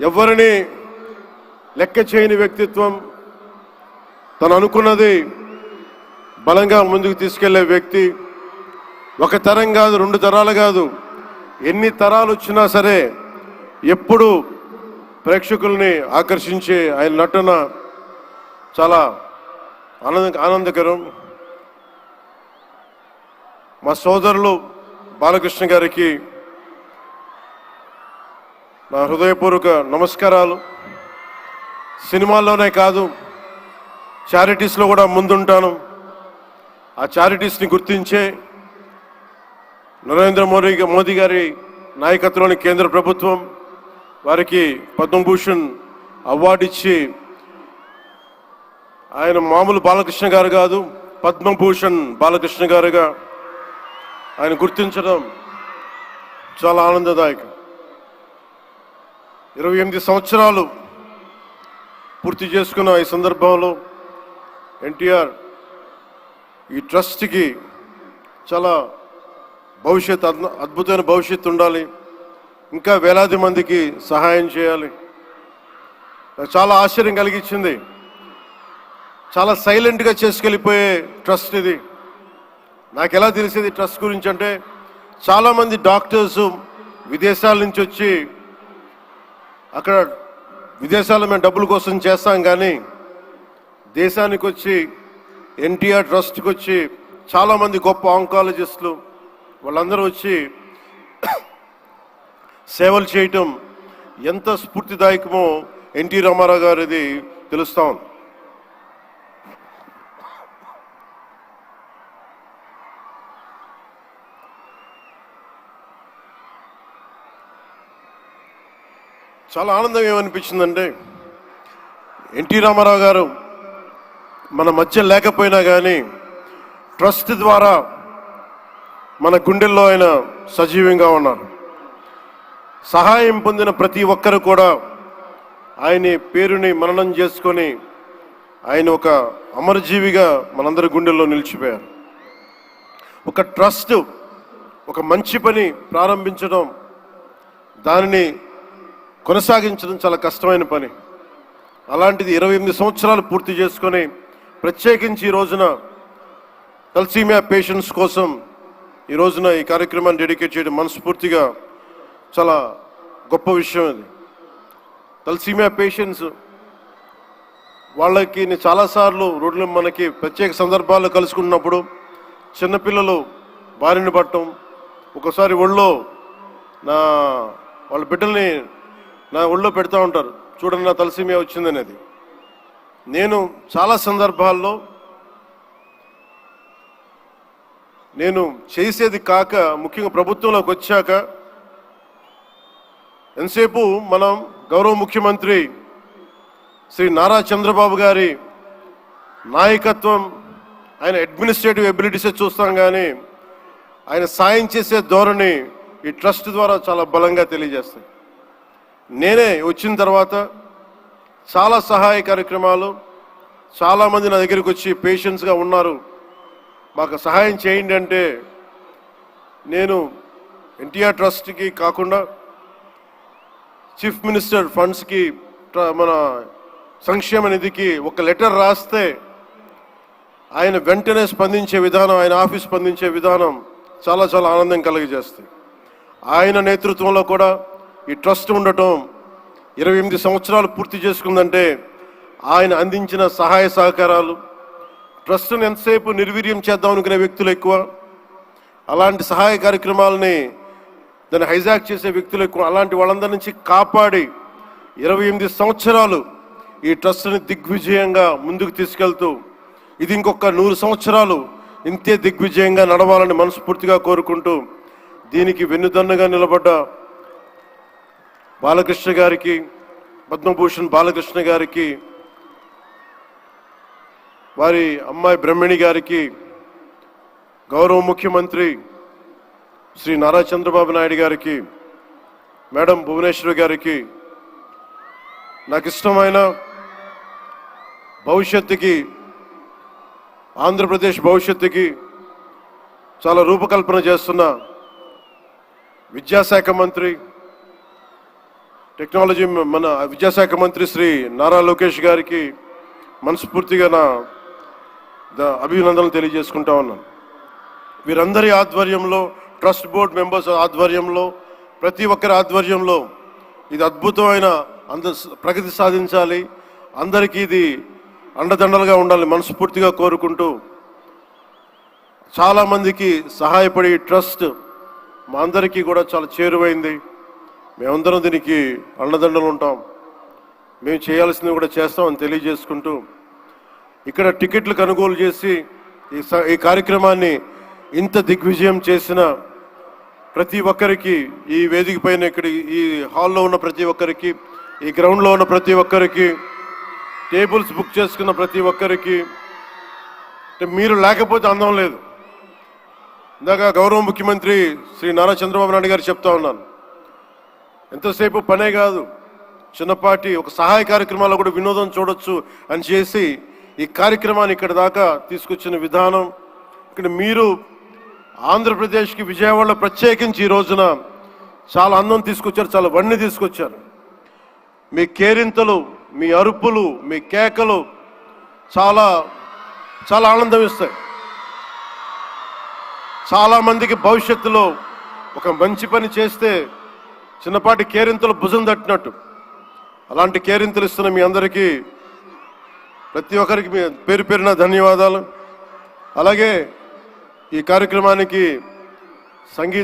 ఎవరిని లెక్క చేయని వ్యక్తిత్వం, తను అనుకున్నది బలంగా ముందుకు తీసుకెళ్లే వ్యక్తి. ఒక తరం కాదు, 2 తరాలు కాదు, ఎన్ని తరాలు వచ్చినా సరే ఎప్పుడు ప్రేక్షకుల్ని ఆకర్షించే ఆయన నటన చాలా ఆనందకరం. మా సోదరులు బాలకృష్ణ గారికి నా హృదయపూర్వక నమస్కారాలు. సినిమాల్లోనే కాదు, చారిటీస్లో కూడా ముందుంటాను. ఆ చారిటీస్ని గుర్తించే నరేంద్ర మోదీ గారి నాయకత్వంలోని కేంద్ర ప్రభుత్వం వారికి పద్మభూషణ్ అవార్డు ఇచ్చి, ఆయన మామూలు బాలకృష్ణ గారు కాదు, పద్మభూషణ్ బాలకృష్ణ గారుగా ఆయన గుర్తించడం చాలా ఆనందదాయకం. 28 సంవత్సరాలు పూర్తి చేసుకున్న ఈ సందర్భంలో ఎన్టీఆర్ ఈ ట్రస్ట్కి చాలా అద్భుతమైన భవిష్యత్తు ఉండాలి, ఇంకా వేలాది మందికి సహాయం చేయాలి. నాకు చాలా ఆశ్చర్యం కలిగించింది. చాలా సైలెంట్గా చేసుకెళ్ళిపోయే ట్రస్ట్ ఇది. నాకు ఎలా తెలిసేది ట్రస్ట్ గురించి అంటే, చాలామంది డాక్టర్స్ విదేశాల నుంచి వచ్చి అక్కడ విదేశాల్లో మేము డబ్బుల కోసం చేస్తాం, కానీ దేశానికి వచ్చి ఎన్టీఆర్ ట్రస్ట్కి వచ్చి చాలామంది గొప్ప ఆంకాలజిస్టులు వాళ్ళందరూ వచ్చి సేవలు చేయటం ఎంత స్ఫూర్తిదాయకమో ఎన్టీ రామారావు గారిది తెలుస్తా ఉంది. చాలా ఆనందం ఏమనిపించిందంటే, ఎన్టీ రామారావు గారు మన మధ్య లేకపోయినా కానీ ట్రస్ట్ ద్వారా మన గుండెల్లో ఆయన సజీవంగా ఉన్నారు. సహాయం పొందిన ప్రతి ఒక్కరు కూడా ఆయన పేరుని మననం చేసుకొని ఆయన ఒక అమరజీవిగా మనందరి గుండెల్లో నిలిచిపోయారు. ఒక ట్రస్ట్, ఒక మంచి పని ప్రారంభించడం, దానిని కొనసాగించడం చాలా కష్టమైన పని. అలాంటిది 28 సంవత్సరాలు పూర్తి చేసుకొని, ప్రత్యేకించి ఈ రోజున తలసీమియా పేషెంట్స్ కోసం ఈ రోజున ఈ కార్యక్రమాన్ని డెడికేట్ చేయడం మనస్ఫూర్తిగా చాలా గొప్ప విషయం. ఇది తలసీమియా పేషెంట్స్ వాళ్ళకి చాలాసార్లు రోడ్లు మనకి ప్రత్యేక సందర్భాల్లో కలుసుకున్నప్పుడు చిన్నపిల్లలు బారిన పడటం, ఒకసారి ఒళ్ళో వాళ్ళ బిడ్డల్ని నా ఒళ్ళో పెడతా ఉంటారు, చూడండి నా తలసీమియా వచ్చిందనేది. నేను చాలా సందర్భాల్లో నేను చేసేది కాక, ముఖ్యంగా ప్రభుత్వంలోకి వచ్చాక ఎంతసేపు మనం గౌరవ ముఖ్యమంత్రి శ్రీ నారా చంద్రబాబు గారి నాయకత్వం, ఆయన అడ్మినిస్ట్రేటివ్ ఎబిలిటీసే చూస్తాం, కానీ ఆయన సాయం చేసే ధోరణి ఈ ట్రస్ట్ ద్వారా చాలా బలంగా తెలియజేస్తాయి. నేనే వచ్చిన తర్వాత చాలా సహాయ కార్యక్రమాలు, చాలామంది నా దగ్గరికి వచ్చి పేషెంట్స్గా ఉన్నారు, మాకు సహాయం చేయండి అంటే, నేను ఎన్టీఆర్ ట్రస్ట్కి కాకుండా చీఫ్ మినిస్టర్ ఫండ్స్కి, మన సంక్షేమ నిధికి ఒక లెటర్ రాస్తే ఆయన వెంటనే స్పందించే విధానం, ఆయన ఆఫీస్ స్పందించే విధానం చాలా చాలా ఆనందం కలిగజేస్తాయి. ఆయన నేతృత్వంలో కూడా ఈ ట్రస్ట్ ఉండటం 28 సంవత్సరాలు పూర్తి చేసుకుందంటే ఆయన అందించిన సహాయ సహకారాలు, ట్రస్ట్ను ఎంతసేపు నిర్వీర్యం చేద్దాం అనుకునే వ్యక్తులు ఎక్కువ, అలాంటి సహాయ కార్యక్రమాలని దాన్ని హైజాక్ చేసే వ్యక్తులు ఎక్కువ. అలాంటి వాళ్ళందరి నుంచి కాపాడి 28 సంవత్సరాలు ఈ ట్రస్ట్ని దిగ్విజయంగా ముందుకు తీసుకెళ్తూ, ఇది ఇంకొక 100 సంవత్సరాలు ఇంతే దిగ్విజయంగా నడవాలని మనస్ఫూర్తిగా కోరుకుంటూ, దీనికి వెన్నుదన్నుగా నిలబడ్డ బాలకృష్ణ గారికి, పద్మభూషణ్ బాలకృష్ణ గారికి, వారి అమ్మాయి బ్రహ్మణి గారికి, గౌరవ ముఖ్యమంత్రి శ్రీ నారా చంద్రబాబు నాయుడు గారికి, మేడం భువనేశ్వరి గారికి, నాకు ఇష్టమైన భవిష్యత్తుకి, ఆంధ్రప్రదేశ్ భవిష్యత్తుకి చాలా రూపకల్పన చేస్తున్న విద్యాశాఖ మంత్రి టెక్నాలజీ మన విద్యాశాఖ మంత్రి శ్రీ నారా లోకేష్ గారికి మనస్ఫూర్తిగా నా అభినందనలు తెలియజేసుకుంటా ఉన్నాను. వీరందరి ఆధ్వర్యంలో, ట్రస్ట్ బోర్డ్ మెంబర్స్ ఆధ్వర్యంలో, ప్రతి ఒక్కరి ఆధ్వర్యంలో ఇది అద్భుతమైన ప్రగతి సాధించాలి, అందరికీ ఇది అండదండలుగా ఉండాలి మనస్ఫూర్తిగా కోరుకుంటూ, చాలామందికి సహాయపడి ట్రస్ట్ మా అందరికీ కూడా చాలా చేరువైంది. మేమందరం దీనికి అండదండలు ఉంటాం, మేము చేయాల్సింది కూడా చేస్తామని తెలియజేసుకుంటూ, ఇక్కడ టికెట్లు కొనుగోలు చేసి ఈ కార్యక్రమాన్ని ఇంత దిగ్విజయం చేసిన ప్రతి ఒక్కరికి, ఈ వేదిక పైన ఇక్కడ ఈ హాల్లో ఉన్న ప్రతి ఒక్కరికి, ఈ గ్రౌండ్లో ఉన్న ప్రతి ఒక్కరికి, టేబుల్స్ బుక్ చేసుకున్న ప్రతి ఒక్కరికి, మీరు లేకపోతే అందం లేదు. ఇందాక గౌరవ ముఖ్యమంత్రి శ్రీ నారా చంద్రబాబు నాయుడు గారు చెప్తా ఉన్నాను, ఎంతసేపు పనే కాదు, చిన్నపాటి ఒక సహాయ కార్యక్రమాల్లో కూడా వినోదం చూడొచ్చు అని చేసి ఈ కార్యక్రమాన్ని ఇక్కడ దాకా తీసుకొచ్చిన విధానం, ఇక్కడ మీరు ఆంధ్రప్రదేశ్కి విజయవాడలో ప్రత్యేకించి ఈ రోజున చాలా అందం తీసుకొచ్చారు, చాలా వన్నె తీసుకొచ్చారు. మీ కేరింతలు, మీ అరుపులు, మీ కేకలు చాలా చాలా ఆనందం ఇస్తాయి. చాలామందికి భవిష్యత్తులో ఒక మంచి పని చేస్తే చిన్నపాటి కేరింతలు భుజం తట్టినట్టు, అలాంటి కేరింతలు ఇస్తున్న మీ అందరికీ ప్రతి ఒక్కరికి మీ పేరు పేరున ధన్యవాదాలు. అలాగే ఈ కార్యక్రమానికి సంగీత